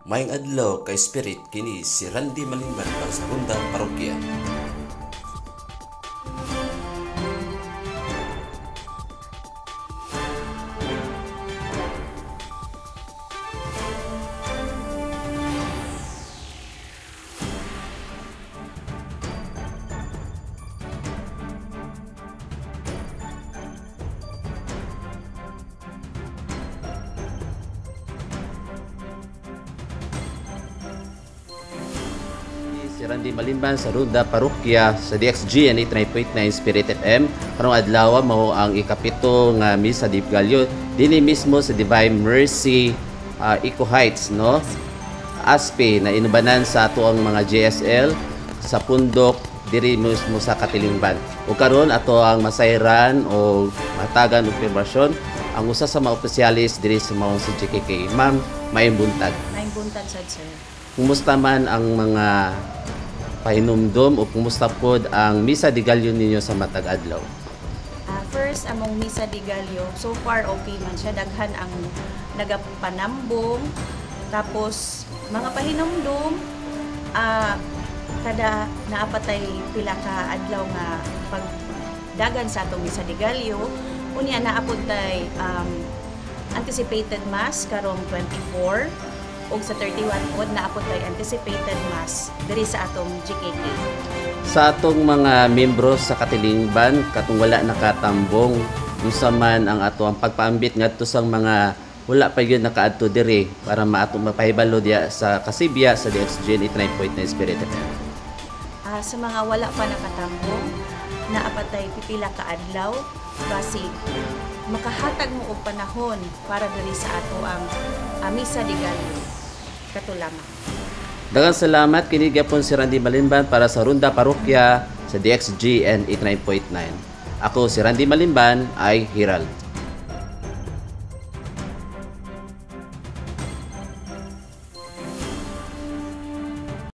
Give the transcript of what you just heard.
Maayong adlaw kay Spirit kini si Randy Malimban para sa Runda Parokya. Si Randy Malimban sa Runda Parokya sa DXG and 89.9 Spirit FM. Karong adlaw mao ang ikapito nga misa di Galyo dinhi mismo sa Divine Mercy Eco Heights, no? Aspe na inubanan sa ato ang mga JSL sa pundok diri mismo sa Katilingban. Ug karon ato ang masayran o matagan og permasyon ang usa sa mga opisyalis diri sa mao si JKK. Ma'am, maayong buntag. Maayong buntag sad, sir. Kumusta man ang mga pahinumdom o kumusta pod ang misa di Galyo ninyo sa matag adlaw? First, among Misa di Galyo, so far okay man siya. Daghan ang nagapanambong. Tapos, mga pahinumdom, kada naapatay pila ka adlaw nga pagdagan sa atong Misa di Galyo. Unya naapod tay anticipated mass karong 24. O sa 31 pod naapod tay anticipated mass diri sa atong GKK. Sa atong mga membro sa Katilingban katong wala nakatambong, unsa man ang ato ang pagpaambit ngadto sang mga wala pa gyud nakaadto diri para maato mapahibalo diya sa Kasibya sa DXG 89.9 Spirit FM. Sa mga wala pa nakatambong, naapatay pipila ka adlaw basi makahatag mo og panahon para diri sa ato ang Misa di Galyo. Katulaman. Daghang salamat kini gyapon si Randy Malimban para sa Runda Parokya sa DXG and 89.9. Ako si Randy Malimban ay Hiral.